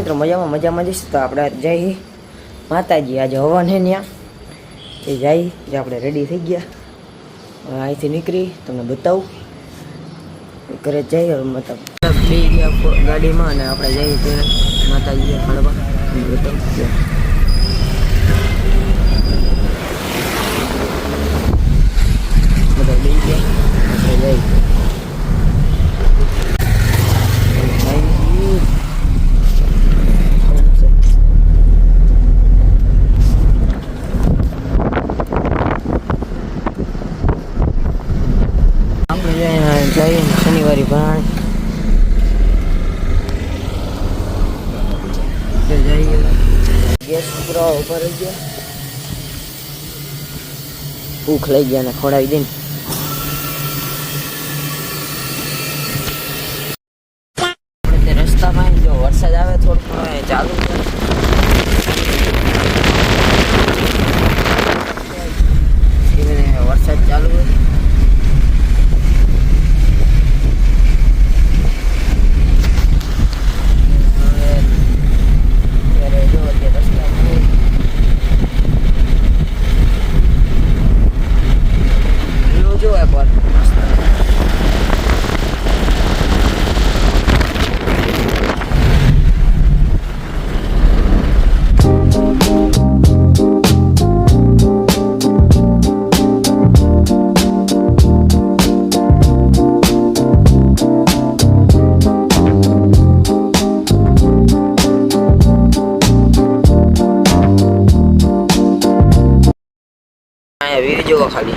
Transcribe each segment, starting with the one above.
મિત્રો મજામાં જઈશ તો આપણે જઈ માતાજી આજે હવન હે ત્યાં એ જઈ જે આપણે રેડી થઈ ગયા અહીંથી નીકળી તમને બતાવું ઘરે જઈએ મતલબ બે ગયા ગાડીમાં અને આપણે જઈએ ત્યારે માતાજી ફળવા બતાવું બધા બે ગયા આપણે જઈએ શનિવારે ભાણ જઈએ ગેસ પૂરા ઉપર રહી ગયા ભૂખ લઈ ગયા ને ખવડાવી દઈને આપણે રસ્તામાં જો વરસાદ આવે થોડું ચાલુ વરસાદ ચાલુ હોય વ્યૂ જોવો ખાલી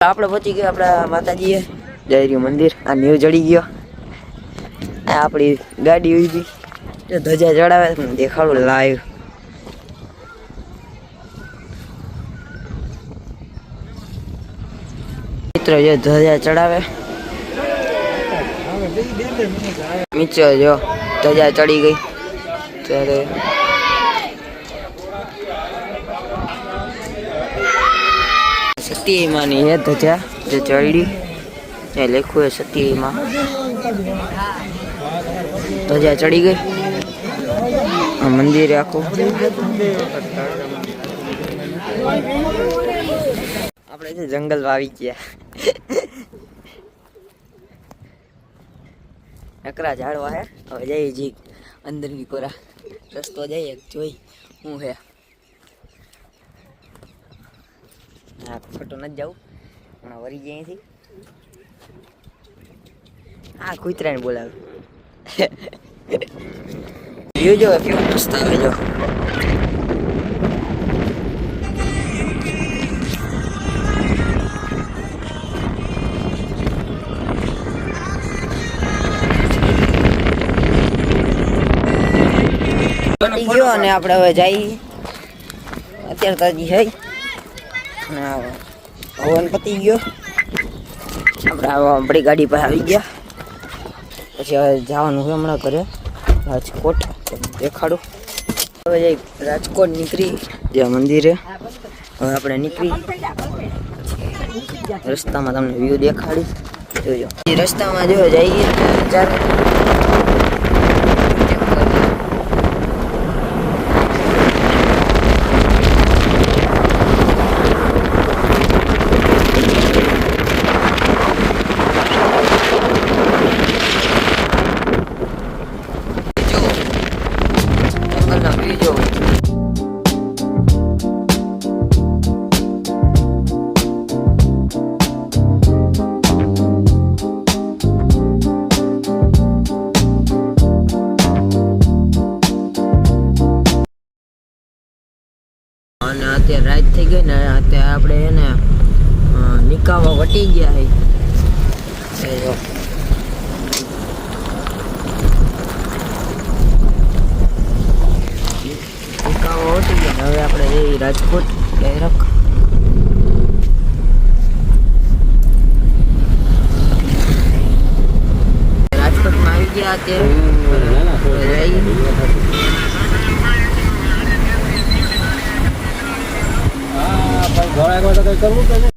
આપણે પહોંચી ગયા આપણા માતાજીએ જય રહ્યું મંદિર આ ન્યુ જડી ગયો આપણી ગાડી ઉભી ધજા ચડાવે દેખાડું લાઈવ મિત્રો જો ધજા ચડાવે મિત્રો જો ધજા ચડી ગઈ ત્યારે સતીમાની હે ધજા જે ચડી એ લખ્યું હે સતીમાં ધજા ચડી ગઈ આ મંદિર આખું આપણે છે જંગલ આવી ગયા નકરા ઝાડવા હે હવે જઈએ જી અંદરની કોરા રસ્તો જઈએ જોઈ હું હે હા ખોટું નથી જવું હમણાં વરી જઈએ અહીંથી હા કૂતરાને બોલાવે વ્યૂ જો કેવો મસ્ત આવે જો પતી ગયો અને આપણે હવે જઈએ અત્યારે તો હજી છે હવન પતી ગયો આપણે આપણી ગાડી પાસે આવી ગયા પછી હવે જવાનું છે હમણાં ઘરે રાજકોટ દેખાડું હવે જઈ રાજકોટ નીકળી જે મંદિરે હવે આપણે નીકળી રસ્તામાં તમને વ્યૂ દેખાડી જોજો રસ્તામાં જો જઈએ ચાલો અને અત્યારે રાત થઈ ગઈ ને અત્યારે આપણે એને નિકાવા વટી ગયા છે નિકાવા વટી ગયા હવે આપણે જઈએ રાજકોટ ડાયરેક્ટ રાજકોટમાં આવી ગયા અત્યારે ઘોડા તો કઈ કરવું કે નહીં?